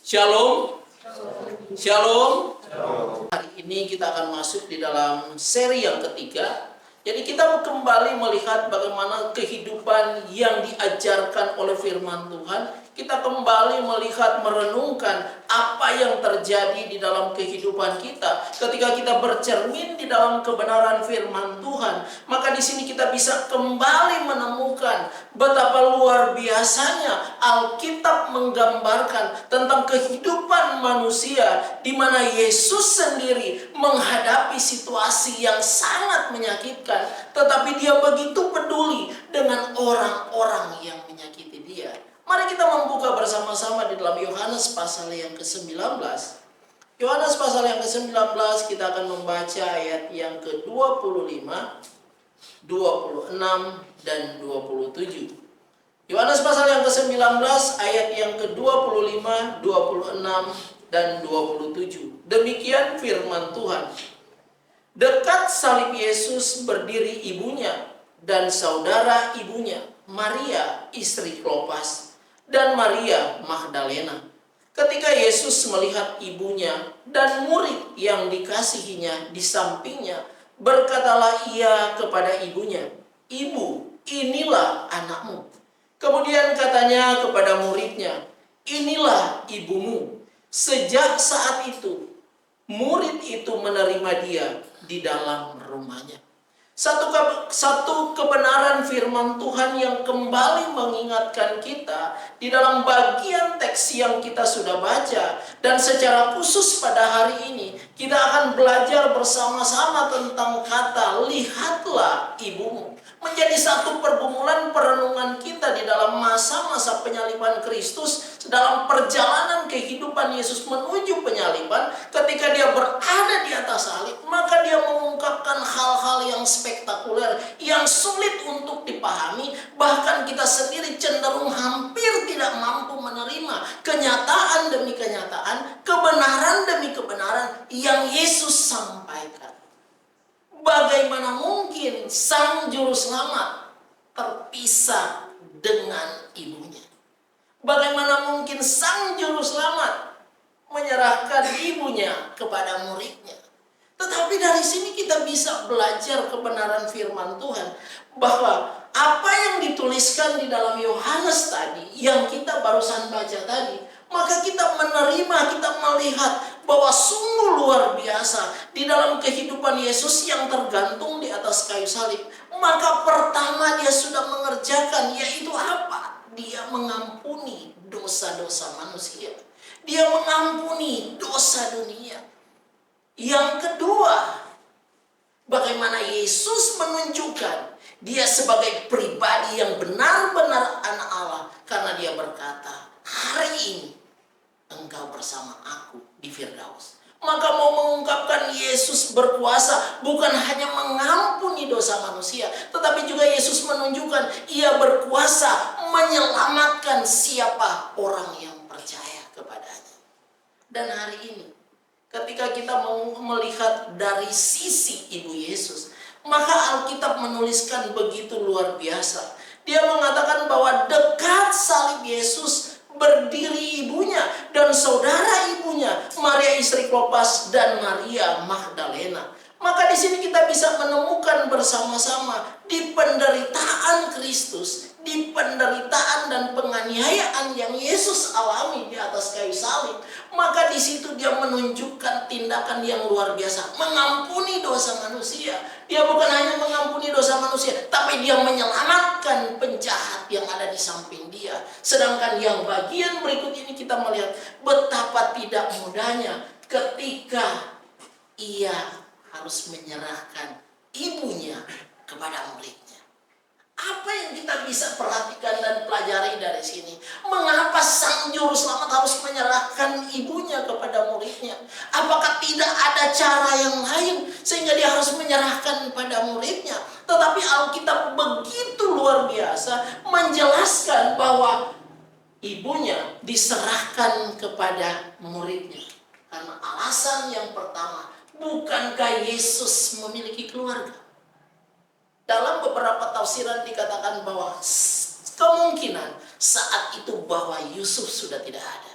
Shalom. Shalom. Hari ini kita akan masuk di dalam seri yang ketiga. Jadi kita kembali melihat bagaimana kehidupan yang diajarkan oleh firman Tuhan. Kita kembali melihat, merenungkan apa yang terjadi di dalam kehidupan kita ketika kita bercermin di dalam kebenaran firman Tuhan. Maka di sini kita bisa kembali menemukan betapa luar biasanya Alkitab menggambarkan tentang kehidupan manusia, di mana Yesus sendiri menghadapi situasi yang sangat menyakitkan, tetapi dia begitu peduli dengan orang-orang yang menyakiti dia. Mari kita membuka bersama-sama di dalam Yohanes pasal yang ke-19. Yohanes pasal yang ke-19 kita akan membaca ayat yang ke-25, 26, dan 27. Yohanes pasal yang ke-19 ayat yang ke-25, 26, dan 27. Demikian firman Tuhan. Dekat salib Yesus berdiri ibunya dan saudara ibunya, Maria istri Klopas dan Maria Magdalena. Ketika Yesus melihat ibunya dan murid yang dikasihinya di sampingnya, berkatalah ia kepada ibunya, "Ibu, inilah anakmu." Kemudian katanya kepada muridnya, "Inilah ibumu." Sejak saat itu, murid itu menerima dia di dalam rumahnya. Satu kebenaran firman Tuhan yang kembali mengingatkan kita di dalam bagian teks yang kita sudah baca. Dan secara khusus pada hari ini kita akan belajar bersama-sama tentang kata "lihatlah ibumu", menjadi satu pergumulan perenungan kita di dalam masa-masa penyaliban Kristus, dalam perjalanan kehidupan Yesus menuju penyaliban. Ketika dia berada di atas salib, maka dia mengungkapkan hal-hal yang spektakuler, yang sulit untuk dipahami. Bahkan kita sendiri cenderung hampir tidak mampu menerima kenyataan demi kenyataan, kebenaran demi kebenaran yang Yesus sampaikan. Bagaimana mungkin sang juru selamat terpisah dengan ibunya? Bagaimana mungkin sang juru selamat menyerahkan ibunya kepada muridnya? Tetapi dari sini kita bisa belajar kebenaran firman Tuhan, bahwa apa yang dituliskan di dalam Yohanes tadi, yang kita barusan baca tadi, maka kita menerima, kita melihat bahwa sungguh luar biasa di dalam kehidupan Yesus yang tergantung di atas kayu salib. Maka pertama dia sudah mengerjakan, yaitu apa? Dia mengampuni dosa-dosa manusia. Dia mengampuni dosa dunia. Yang kedua, bagaimana Yesus menunjukkan dia sebagai pribadi yang benar-benar anak Allah, karena dia berkata, "Hari ini engkau bersama aku di Firdaus." Maka mau mengungkapkan Yesus berkuasa bukan hanya mengampuni dosa manusia, tetapi juga Yesus menunjukkan ia berkuasa menyelamatkan siapa orang yang percaya kepadanya. Dan hari ini ketika kita mau melihat dari sisi ibu Yesus, maka Alkitab menuliskan begitu luar biasa. Dia mengatakan bahwa dekat salib Yesus berdiri ibunya dan saudara ibunya, Maria istri Klopas dan Maria Magdalena. Maka di sini kita bisa menemukan bersama-sama di penderitaan Kristus, di penderitaan dan penganiayaan yang Yesus alami di atas kayu salib. Maka di situ dia menunjukkan tindakan yang luar biasa, mengampuni dosa manusia. Dia bukan hanya mengampuni dosa manusia, tapi dia menyelamatkan penjahat yang ada di samping dia. Sedangkan yang bagian berikut ini kita melihat betapa tidak mudahnya ketika ia harus menyerahkan ibunya kepada muridnya. Apa yang kita bisa perhatikan dan pelajari dari sini? Mengapa sang juru selamat harus menyerahkan ibunya kepada muridnya? Apakah tidak ada cara yang lain sehingga dia harus menyerahkan pada muridnya? Tetapi Alkitab begitu luar biasa menjelaskan bahwa ibunya diserahkan kepada muridnya. Karena alasan yang pertama, bukankah Yesus memiliki keluarga? Dalam beberapa tafsiran dikatakan bahwa kemungkinan saat itu bahwa Yusuf sudah tidak ada.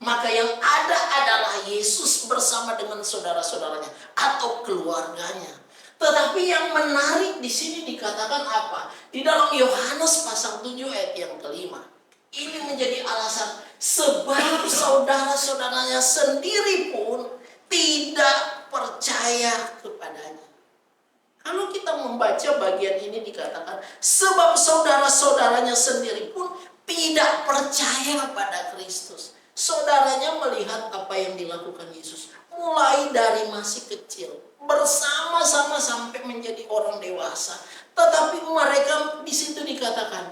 Maka yang ada adalah Yesus bersama dengan saudara-saudaranya atau keluarganya. Tetapi yang menarik di sini dikatakan apa? Di dalam Yohanes pasal 7 ayat yang kelima. Ini menjadi alasan sebab saudara-saudaranya sendiri pun tidak percaya kepadanya. Kalau kita membaca bagian ini dikatakan sebab saudara-saudaranya sendiri pun tidak percaya pada Kristus. Saudaranya melihat apa yang dilakukan Yesus mulai dari masih kecil, bersama-sama sampai menjadi orang dewasa. Tetapi mereka di situ dikatakan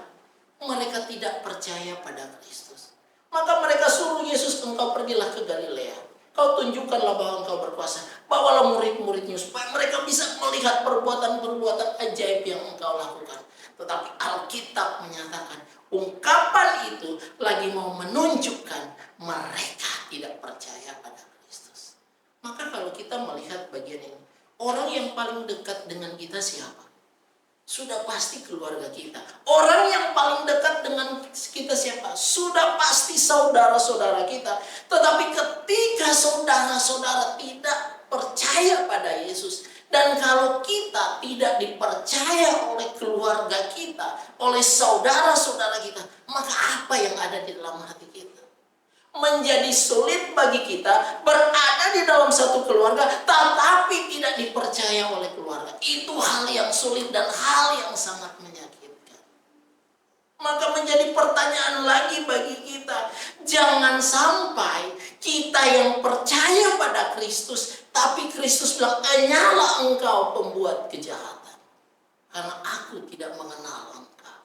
mereka tidak percaya pada Kristus. Maka mereka suruh Yesus, engkau pergilah ke Galilea. Kau tunjukkanlah bahwa engkau berkuasa. Bawalah murid-muridnya supaya mereka bisa melihat perbuatan-perbuatan ajaib yang engkau lakukan. Tetapi Alkitab menyatakan ungkapan itu lagi mau menunjukkan mereka tidak percaya pada Kristus. Maka kalau kita melihat bagian ini, orang yang paling dekat dengan kita siapa? Sudah pasti keluarga kita. Orang yang paling dekat dengan kita siapa? Sudah pasti saudara-saudara kita. Tetapi ketika saudara-saudara tidak percaya pada Yesus, dan kalau kita tidak dipercaya oleh keluarga kita, oleh saudara-saudara kita, maka apa yang ada di dalam hati kita? Menjadi sulit bagi kita berada di dalam satu keluarga tetapi tidak dipercaya oleh keluarga. Itu hal yang sulit dan hal yang sangat menyakitkan. Maka menjadi pertanyaan lagi bagi kita, jangan sampai kita yang percaya pada Kristus, tapi Kristus bilang, "Hanyalah engkau pembuat kejahatan, karena aku tidak mengenal engkau."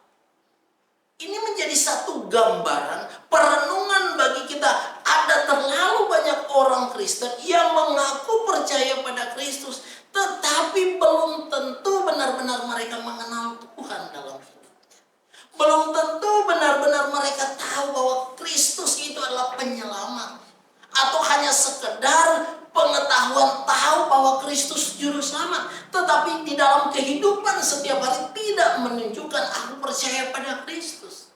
Ini menjadi satu gambaran perenungan bagi kita. Ada terlalu banyak orang Kristen yang mengaku percaya pada Kristus, tetapi belum tentu benar-benar mereka mengenal Tuhan dalam hidupnya. Belum tentu benar-benar mereka tahu bahwa Kristus itu adalah penyelamat. Atau hanya sekedar pengetahuan tahu bahwa Kristus juru selamat, tetapi di dalam kehidupan setiap hari tidak menunjukkan aku percaya pada Kristus.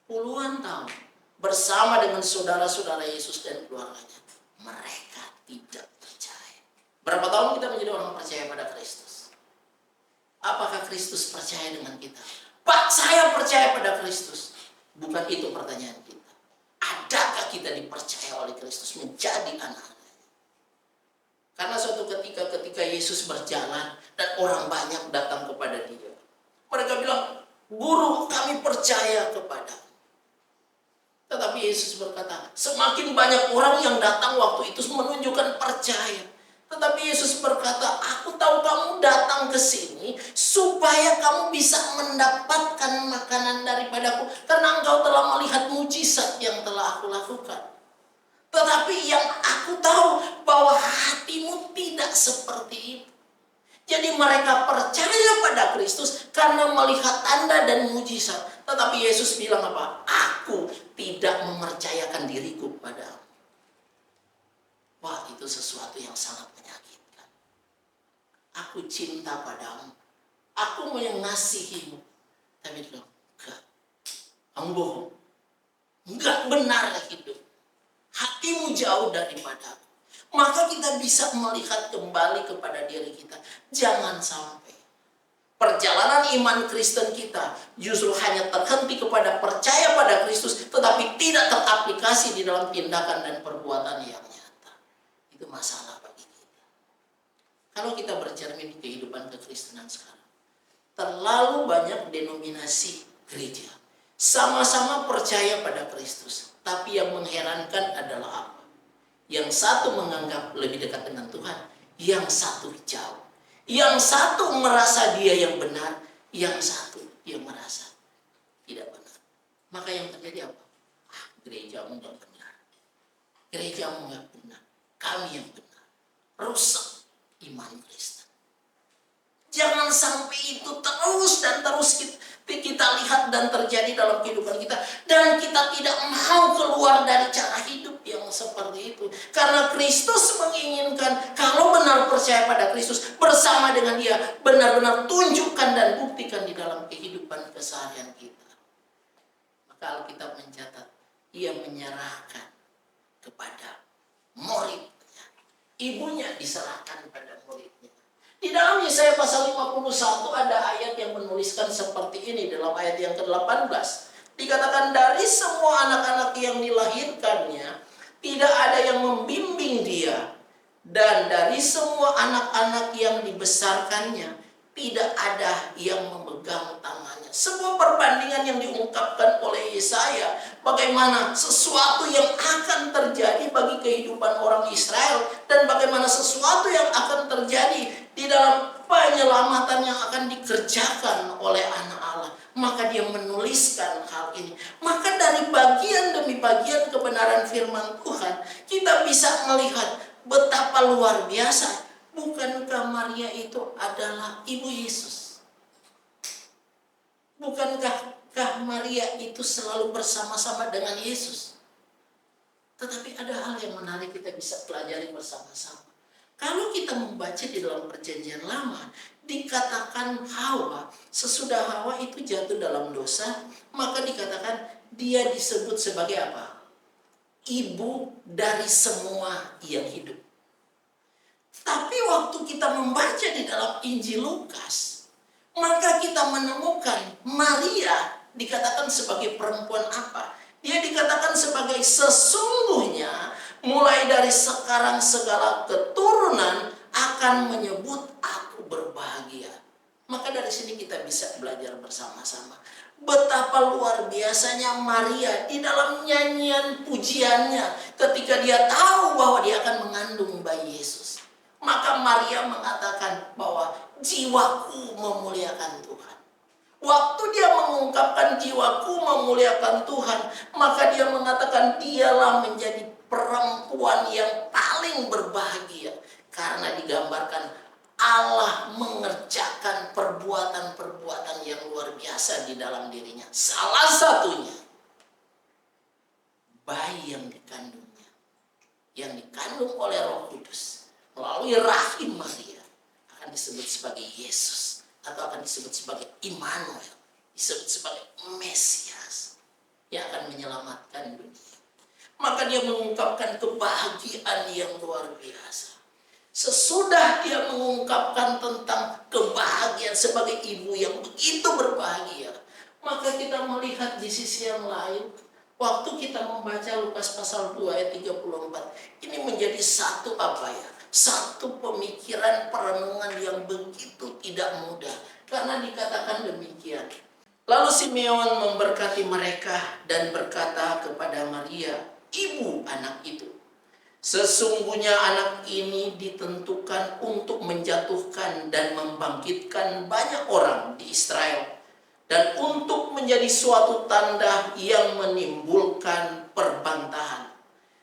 Puluhan tahun bersama dengan saudara-saudara Yesus dan keluarganya, mereka tidak percaya. Berapa tahun kita menjadi orang percaya pada Kristus? Apakah Kristus percaya dengan kita? Pak, saya percaya pada Kristus. Bukan itu pertanyaan kita. Adakah kita dipercaya oleh Kristus menjadi anak-anaknya? Karena suatu ketika Yesus berjalan dan orang banyak datang kepada dia, mereka bilang, "Guru, kami percaya kepada." Tetapi Yesus berkata, semakin banyak orang yang datang waktu itu menunjukkan percaya. Tetapi Yesus berkata, "Aku tahu kamu datang ke sini supaya kamu bisa mendapatkan makanan daripadaku, karena engkau telah melihat mujizat yang telah aku lakukan. Tetapi yang aku tahu bahwa hatimu tidak seperti itu." Jadi mereka percaya pada Kristus karena melihat tanda dan mujizat. Tetapi Yesus bilang apa? "Aku tidak mempercayakan diriku padamu." Wah, itu sesuatu yang sangat menyakitkan. Aku cinta padamu, aku mengasihimu. Tapi dia bilang, "Enggak, kamu bohong. Enggak benar hidup. Hatimu jauh daripadaku." Maka kita bisa melihat kembali kepada diri kita. Jangan sampai perjalanan iman Kristen kita justru hanya terhenti kepada percaya pada Kristus, tetapi tidak teraplikasi di dalam tindakan dan perbuatan yang nyata. Itu masalah bagi kita. Kalau kita bercermin di kehidupan kekristenan sekarang, terlalu banyak denominasi gereja sama-sama percaya pada Kristus, tapi yang mengherankan adalah apa? Yang satu menganggap lebih dekat dengan Tuhan, yang satu jauh. Yang satu merasa dia yang benar, yang satu dia merasa tidak benar. Maka yang terjadi apa? Gerejamu nggak benar. Gerejamu nggak benar. Kami yang benar. Rusak iman Kristen. Jangan sampai itu terus dan terus kita lihat dan terjadi dalam kehidupan kita. Dan kita tidak mau keluar dari cara hidup yang seperti itu. Karena Kristus menginginkan kalau benar percaya pada Kristus, bersama dengan dia benar-benar tunjukkan dan buktikan di dalam kehidupan keseharian kita. Maka Alkitab mencatat, ia menyerahkan kepada muridnya. Ibunya diserahkan pada muridnya. Di dalam Yesaya pasal 51 ada ayat yang menuliskan seperti ini dalam ayat yang ke-18. Dikatakan dari semua anak-anak yang dilahirkannya tidak ada yang membimbing dia, dan dari semua anak-anak yang dibesarkannya tidak ada yang memegang tangannya. Sebuah perbandingan yang diungkapkan oleh Yesaya bagaimana sesuatu yang akan terjadi bagi kehidupan orang Israel dan bagaimana sesuatu yang akan terjadi di dalam penyelamatan yang akan dikerjakan oleh anak Allah. Maka dia menuliskan hal ini. Maka dari bagian demi bagian kebenaran firman Tuhan, kita bisa melihat betapa luar biasa. Bukankah Maria itu adalah ibu Yesus? Bukankah Maria itu selalu bersama-sama dengan Yesus? Tetapi ada hal yang menarik kita bisa pelajari bersama-sama. Kalau kita membaca di dalam Perjanjian Lama, dikatakan Hawa, sesudah Hawa itu jatuh dalam dosa, maka dikatakan dia disebut sebagai apa? Ibu dari semua yang hidup. Tapi waktu kita membaca di dalam Injil Lukas, maka kita menemukan Maria dikatakan sebagai perempuan apa? Dia dikatakan sebagai sesungguhnya mulai dari sekarang segala keturunan akan menyebut aku berbahagia. Maka dari sini kita bisa belajar bersama-sama betapa luar biasanya Maria di dalam nyanyian pujiannya ketika dia tahu bahwa dia akan mengandung bayi Yesus. Maka Maria mengatakan bahwa jiwaku memuliakan Tuhan. Waktu dia mengungkapkan jiwaku memuliakan Tuhan, maka dia mengatakan dialah menjadi perempuan yang paling berbahagia. Karena digambarkan Allah mengerjakan perbuatan-perbuatan yang luar biasa di dalam dirinya. Salah satunya, bayi yang dikandungnya, yang dikandung oleh Roh Kudus melalui rahim Maria akan disebut sebagai Yesus atau akan disebut sebagai Immanuel, disebut sebagai Mesias yang akan menyelamatkan dunia. Maka dia mengungkapkan kebahagiaan yang luar biasa. Sesudah dia mengungkapkan tentang kebahagiaan sebagai ibu yang begitu berbahagia, maka kita melihat di sisi yang lain, waktu kita membaca Lukas pasal 2 ayat 34, ini menjadi satu apa ya? Satu pemikiran perenungan yang begitu tidak mudah. Karena dikatakan demikian. Lalu Simeon memberkati mereka dan berkata kepada Maria, ibu anak itu, sesungguhnya anak ini ditentukan untuk menjatuhkan dan membangkitkan banyak orang di Israel, dan untuk menjadi suatu tanda yang menimbulkan perbantahan,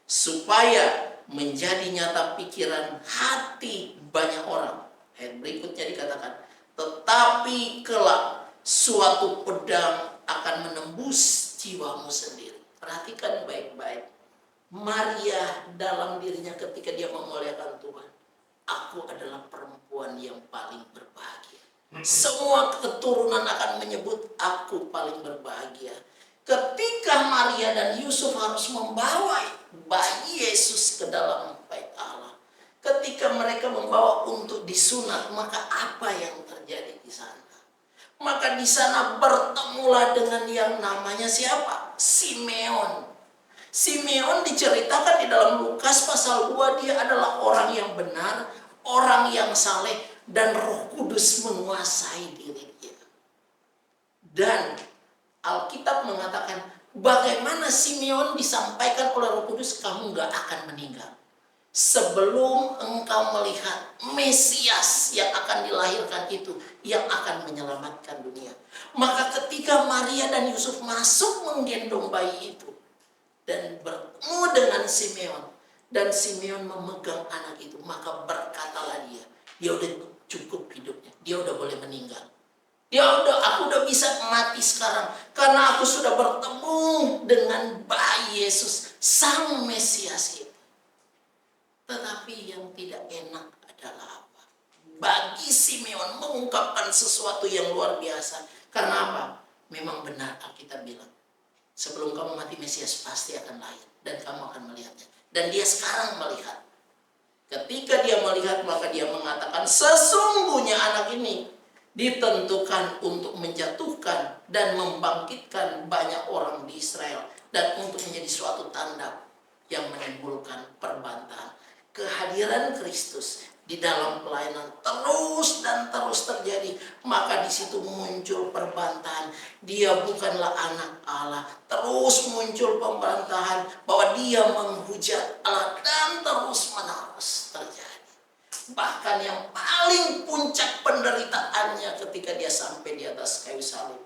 supaya menjadi nyata pikiran hati banyak orang. Ayat berikutnya dikatakan, tetapi kelak suatu pedang akan menembus jiwamu sendiri. Perhatikan baik-baik. Maria dalam dirinya ketika dia memuliakan Tuhan, aku adalah perempuan yang paling berbahagia. Semua keturunan akan menyebut aku paling berbahagia. Ketika Maria dan Yusuf harus membawa bayi Yesus ke dalam bait Allah, ketika mereka membawa untuk disunat, maka apa yang terjadi di sana? Maka di sana bertemulah dengan yang namanya siapa? Simeon. Simeon diceritakan di dalam Lukas pasal 2, dia adalah orang yang benar, orang yang saleh, dan Roh Kudus menguasai diri dia. Dan Alkitab mengatakan bagaimana Simeon disampaikan oleh Roh Kudus, kamu gak akan meninggal sebelum engkau melihat Mesias yang akan dilahirkan itu, yang akan menyelamatkan dunia. Maka ketika Maria dan Yusuf masuk menggendong bayi itu dan bertemu dengan Simeon, dan Simeon memegang anak itu, maka berkatalah dia udah cukup hidupnya, dia udah boleh meninggal. Aku udah bisa mati sekarang karena aku sudah bertemu dengan bayi Yesus, sang Mesias itu. Tetapi yang tidak enak adalah apa? Bagi Simeon mengungkapkan sesuatu yang luar biasa. Karena apa? Memang benar Alkitab bilang, Sebelum kamu mati, Mesias pasti akan lahir dan kamu akan melihatnya. Dan dia sekarang melihat. Ketika dia melihat, maka dia mengatakan, sesungguhnya anak ini ditentukan untuk menjatuhkan dan membangkitkan banyak orang di Israel, dan untuk menjadi suatu tanda yang menimbulkan perbantahan. Kehadiran Kristus di dalam pelayanan terus dan terus terjadi, maka di situ muncul perbantahan. Dia bukanlah anak Allah. Terus muncul pembantahan bahwa dia menghujat Allah, dan terus menerus terjadi. Bahkan yang paling puncak penderitaannya ketika dia sampai di atas kayu salib.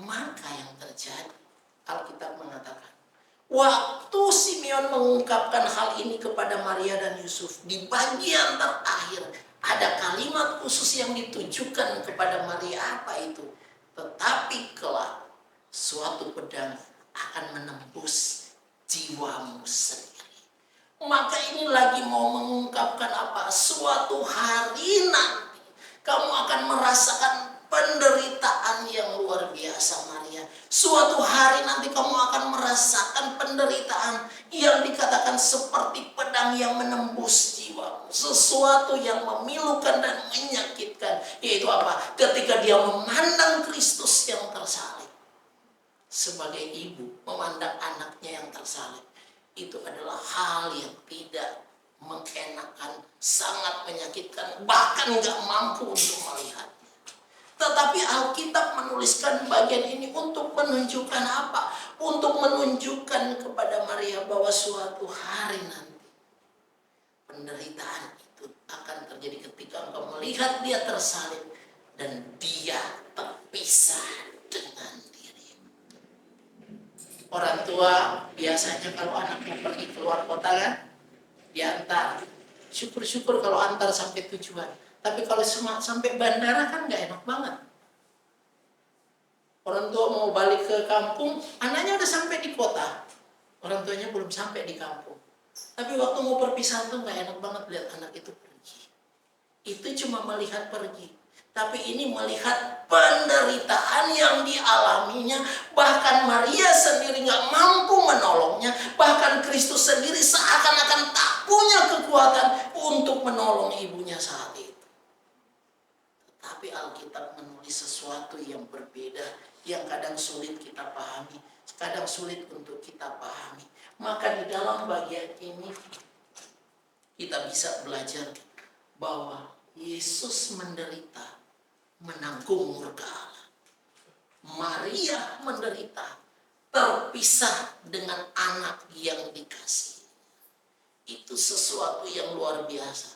Maka yang terjadi, Alkitab mengatakan, waktu Simeon mengungkapkan hal ini kepada Maria dan Yusuf, di bagian terakhir ada kalimat khusus yang ditujukan kepada Maria. Apa itu? Tetapi kelak suatu pedang akan menembus jiwamu sendiri. Maka ini lagi mau mengungkapkan apa? Suatu hari nanti kamu akan merasakan penderitaan yang luar biasa, Maria. Suatu hari nanti kamu akan merasakan penderitaan yang dikatakan seperti pedang yang menembus jiwamu. Sesuatu yang memilukan dan menyakitkan. Yaitu apa? Ketika dia memandang Kristus yang tersalib. Sebagai ibu memandang anaknya yang tersalib, itu adalah hal yang tidak mengenakan, sangat menyakitkan, bahkan nggak mampu untuk melihat. Tetapi Alkitab menuliskan bagian ini untuk menunjukkan apa? Untuk menunjukkan kepada Maria bahwa suatu hari nanti penderitaan itu akan terjadi ketika engkau melihat dia tersalib dan dia terpisah dengan diri. Orang tua biasanya kalau anaknya pergi keluar kota kan, diantar. Syukur-syukur kalau antar sampai tujuan. Tapi kalau sampai bandara kan nggak enak banget. Orang tua mau balik ke kampung, anaknya udah sampai di kota. Orang tuanya belum sampai di kampung. Tapi waktu mau perpisahan tuh nggak enak banget lihat anak itu pergi. Itu cuma melihat pergi. Tapi ini melihat penderitaan yang dialaminya. Bahkan Maria sendiri nggak mampu menolongnya. Bahkan Kristus sendiri seakan-akan tak punya kekuatan untuk menolong ibunya saat itu. Tapi Alkitab menulis sesuatu yang berbeda, yang kadang sulit kita pahami, kadang sulit untuk kita pahami. Maka di dalam bagian ini kita bisa belajar bahwa Yesus menderita, menanggung murka Allah. Maria menderita, terpisah dengan anak yang dikasihi. Itu sesuatu yang luar biasa.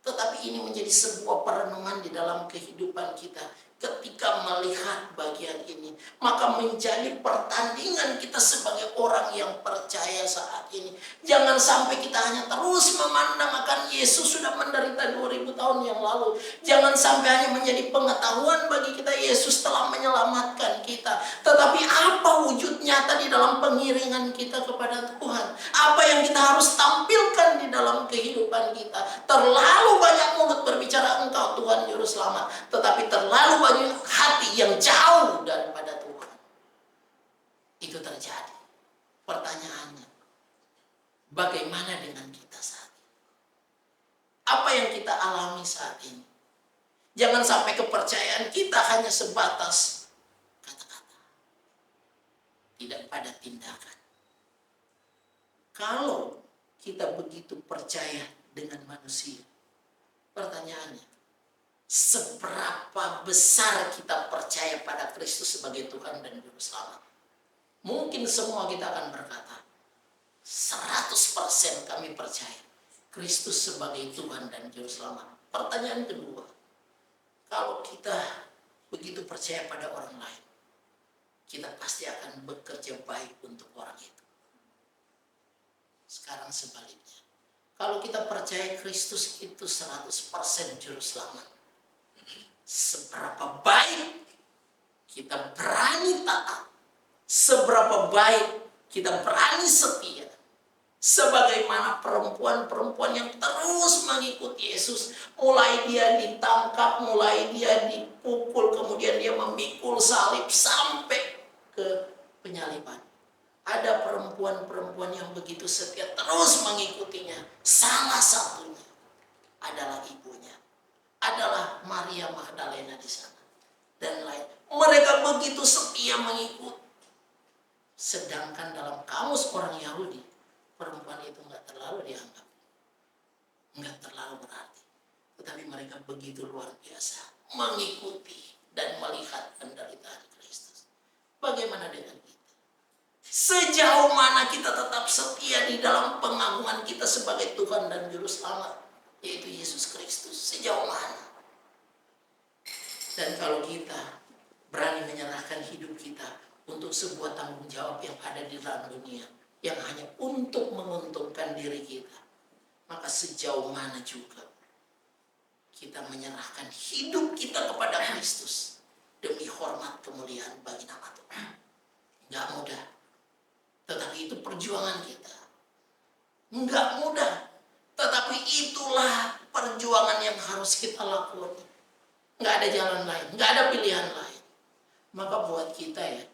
Tetapi ini menjadi sebuah perenungan di dalam kehidupan kita. Ketika melihat bagian ini, maka menjadi pertandingan kita sebagai orang yang percaya saat ini. Jangan sampai kita hanya terus memandang akan Yesus sudah menderita 2000 tahun yang lalu. Jangan sampai hanya menjadi pengetahuan bagi kita Yesus telah menyelamatkan kita. Tetapi apa wujud nyata di dalam pengiringan kita kepada Tuhan? Apa yang kita harus tampilkan di dalam kehidupan kita? Terlalu banyak mulut berbicara Engkau Tuhan Juru Selamat, tetapi terlalu banyak hati yang jauh daripada Tuhan. Itu terjadi. Pertanyaannya, bagaimana dengan kita saat ini? Apa yang kita alami saat ini? Jangan sampai kepercayaan kita hanya sebatas kata-kata, tidak pada tindakan. Kalau kita begitu percaya dengan manusia, pertanyaannya, seberapa besar kita percaya pada Kristus sebagai Tuhan dan Juru Selamat? Mungkin semua kita akan berkata, 100% kami percaya Kristus sebagai Tuhan dan Juru Selamat. Pertanyaan kedua, kalau kita begitu percaya pada orang lain, kita pasti akan bekerja baik untuk orang itu. Sekarang sebaliknya, kalau kita percaya Kristus itu 100% Juru Selamat, seberapa baik kita berani taat, seberapa baik kita berani setia. Sebagaimana perempuan-perempuan yang terus mengikuti Yesus, mulai dia ditangkap, mulai dia dipukul, kemudian dia memikul salib sampai ke penyaliban. ada perempuan-perempuan yang begitu setia terus mengikutinya. Salah satunya adalah ibunya, adalah Maria Magdalena di sana dan lain. Mereka begitu setia mengikut. Sedangkan dalam kamus orang Yahudi, perempuan itu nggak terlalu dianggap, nggak terlalu berarti. Tetapi mereka begitu luar biasa mengikuti dan melihat penderitaan Kristus. Bagaimana dengan kita? Sejauh mana kita tetap setia di dalam pengagungan kita sebagai Tuhan dan Juru Selamat, yaitu Yesus Kristus? Sejauh mana? Dan kalau kita berani menyerahkan hidup kita untuk sebuah tanggung jawab yang ada di dalam dunia, yang hanya untuk menguntungkan diri kita, maka sejauh mana juga kita menyerahkan hidup kita kepada Kristus demi hormat kemuliaan bagi nama Tuhan. Nggak mudah, tetapi itu perjuangan kita. Nggak mudah, tetapi itulah perjuangan yang harus kita lakukan. Nggak ada jalan lain, nggak ada pilihan lain. Maka buat kita ya,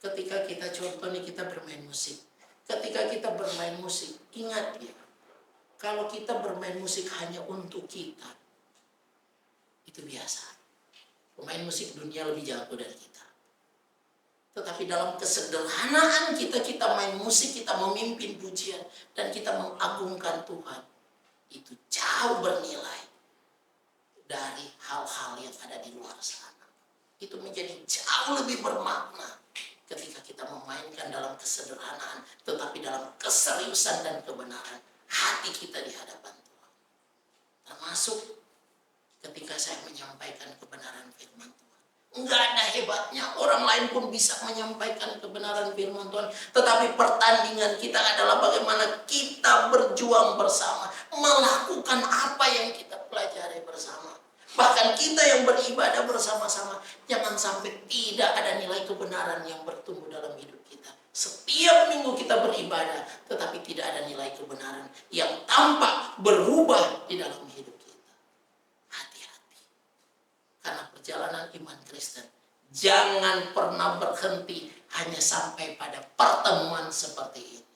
ketika kita contoh nih, kita bermain musik. Ketika kita bermain musik, ingat ya, kalau kita bermain musik hanya untuk kita, itu biasa. Pemain musik dunia lebih jago dari kita. Tetapi dalam kesederhanaan kita main musik, kita memimpin pujian, dan kita mengagungkan Tuhan, itu jauh bernilai dari hal-hal yang ada di luar sana. Itu menjadi jauh lebih bermakna ketika kita memainkan dalam kesederhanaan, tetapi dalam keseriusan dan kebenaran hati kita di hadapan Tuhan. Termasuk ketika saya menyampaikan kebenaran firman Tuhan. Enggak ada hebatnya, orang lain pun bisa menyampaikan kebenaran firman Tuhan. Tetapi pertandingan kita adalah bagaimana kita berjuang bersama, melakukan apa yang kita pelajari bersama. Bahkan kita yang beribadah bersama-sama, jangan sampai tidak ada nilai kebenaran yang bertumbuh dalam hidup kita. Setiap minggu kita beribadah, tetapi tidak ada nilai kebenaran yang tampak berubah di dalam hidup kita. Hati-hati. Karena perjalanan iman Kristen jangan pernah berhenti hanya sampai pada pertemuan seperti ini.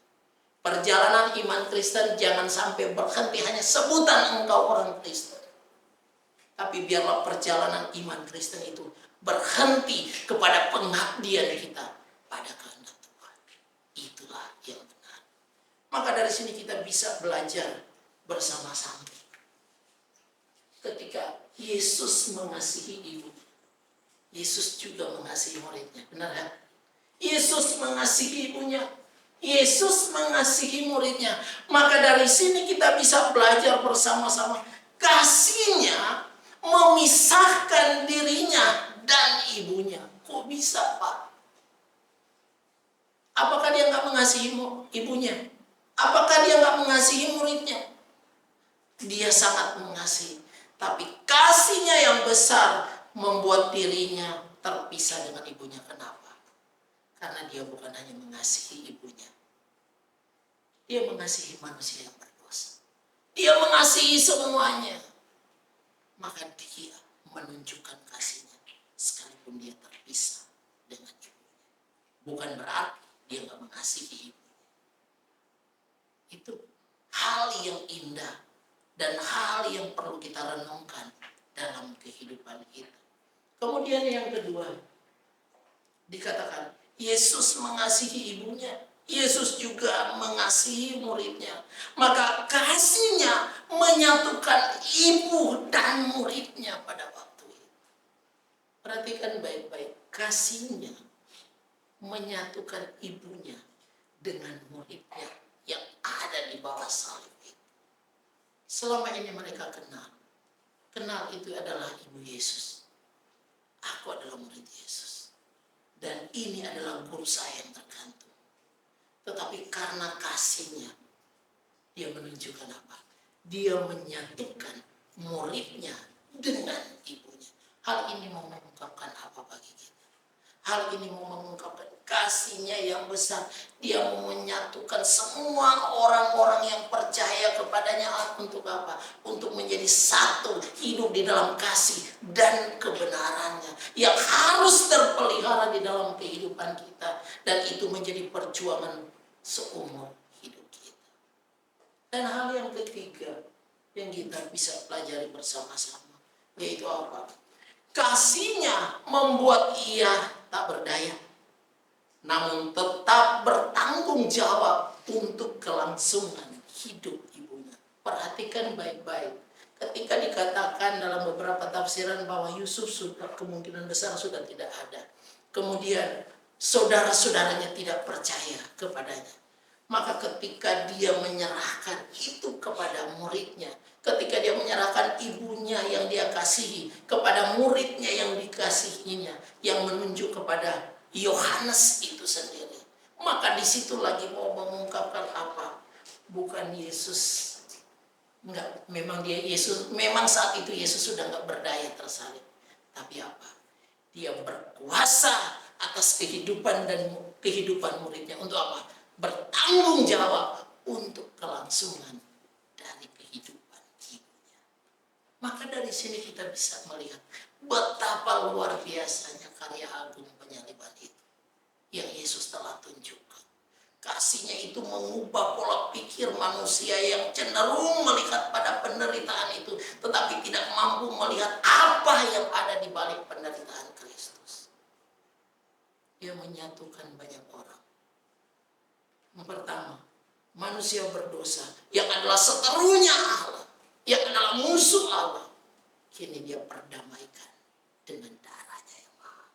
Perjalanan iman Kristen jangan sampai berhenti hanya sebutan engkau orang Kristen. Tapi biarlah perjalanan iman Kristen itu berhenti kepada pengabdian kita pada kehendak Tuhan. Itulah yang benar. Maka dari sini kita bisa belajar bersama-sama. Ketika Yesus mengasihi ibu, Yesus juga mengasihi muridnya. Benar kan? Yesus mengasihi ibunya, Yesus mengasihi muridnya. Maka dari sini kita bisa belajar bersama-sama. Kasihnya memisahkan dirinya dan ibunya. Kok bisa, Pak? Apakah dia nggak mengasihi ibunya? Apakah dia nggak mengasihi muridnya? Dia sangat mengasihi. Tapi kasihnya yang besar membuat dirinya terpisah dengan ibunya. Kenapa? Karena dia bukan hanya mengasihi ibunya. Dia mengasihi manusia yang berdosa. Dia mengasihi semuanya. Maka dia menunjukkan kasihnya sekalipun dia terpisah dengan ibunya. Bukan berarti dia nggak mengasihi ibunya. Itu hal yang indah dan hal yang perlu kita renungkan dalam kehidupan kita. Kemudian yang kedua, dikatakan Yesus mengasihi ibunya, Yesus juga mengasihi muridnya. Maka kasihnya menyatukan ibu dan muridnya pada waktu itu. Perhatikan baik-baik, kasihnya menyatukan ibunya dengan muridnya yang ada di bawah salib itu. Selama ini mereka kenal itu adalah ibu Yesus. Aku adalah murid Yesus. Dan ini adalah guru saya yang tergantung. Tetapi karena kasihnya, dia menunjukkan apa? Dia menyatukan muridnya dengan ibunya. Hal ini mau mengungkapkan apa bagi kita? Hal ini mau mengungkapkan kasihnya yang besar. Dia mau menyatukan semua orang-orang yang percaya kepadanya. Untuk apa? Untuk menjadi satu, hidup di dalam kasih dan kebenarannya yang harus terpelihara di dalam kehidupan kita, dan itu menjadi perjuangan seumur hidup kita. Dan hal yang ketiga yang kita bisa pelajari bersama-sama, yaitu apa? Kasihnya membuat ia tak berdaya, namun tetap bertanggung jawab untuk kelangsungan hidup ibunya. Perhatikan baik-baik. Ketika dikatakan dalam beberapa tafsiran bahwa Yusuf sudah kemungkinan besar sudah tidak ada, kemudian saudara-saudaranya tidak percaya kepadanya, maka ketika dia menyerahkan itu kepada muridnya, ketika dia menyerahkan ibunya yang dia kasihi kepada muridnya yang dikasihinya, yang menunjuk kepada Yohanes itu sendiri, maka di situ lagi mau mengungkapkan apa? Bukan Yesus. Enggak, memang saat itu Yesus sudah enggak berdaya tersalib. Tapi apa? Dia berkuasa atas kehidupan muridnya untuk apa? Bertanggung jawab untuk kelangsungan dari kehidupan ibunya. Maka dari sini kita bisa melihat betapa luar biasanya karya agung penyaliban itu yang Yesus telah tunjukkan. Kasihnya itu mengubah pola pikir manusia yang cenderung melihat pada penderitaan itu, tetapi tidak mampu melihat apa yang ada di balik penderitaan Kristus. Dia menyatukan banyak orang. Yang pertama, manusia berdosa yang adalah seterunya Allah, yang adalah musuh Allah, kini dia perdamaikan dengan darahnya yang mahal.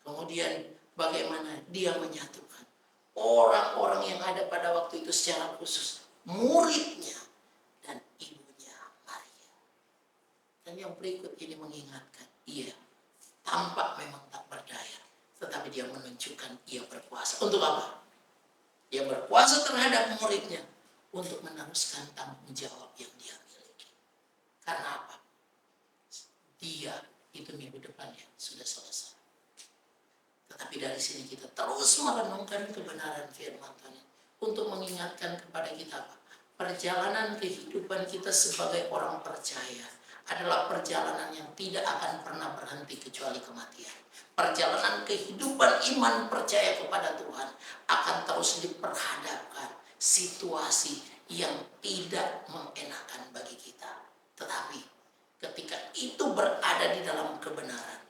Kemudian bagaimana dia menyatukan orang-orang yang ada pada waktu itu secara khusus, muridnya dan ibunya Maria. Dan yang berikut ini mengingatkan, ia tampak memang tak berdaya, tetapi dia menunjukkan ia berkuasa. Untuk apa? Dia berkuasa terhadap muridnya untuk meneruskan tanggung jawab yang dia miliki. Karena apa? Dia itu minggu depannya sudah selesai. Tetapi dari sini kita terus merenungkan kebenaran firman Tuhan untuk mengingatkan kepada kita apa? Perjalanan kehidupan kita sebagai orang percaya adalah perjalanan yang tidak akan pernah berhenti kecuali kematian. Perjalanan kehidupan iman percaya kepada Tuhan akan terus diperhadapkan situasi yang tidak mengenakan bagi kita. Tetapi ketika itu berada di dalam kebenaran,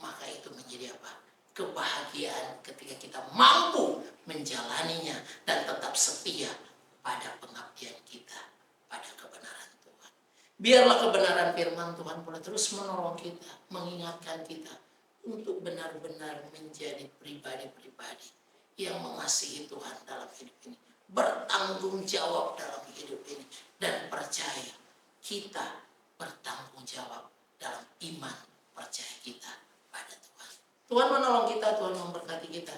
maka itu menjadi apa? Kebahagiaan ketika kita mampu menjalaninya dan tetap setia pada pengabdian kita pada kebenaran Tuhan. Biarlah kebenaran firman Tuhan boleh terus menolong kita, mengingatkan kita untuk benar-benar menjadi pribadi-pribadi yang mengasihi Tuhan dalam hidup ini, bertanggung jawab dalam hidup ini, dan percaya kita bertanggung jawab dalam iman percaya kita pada Tuhan. Tuhan menolong kita, Tuhan memberkati kita.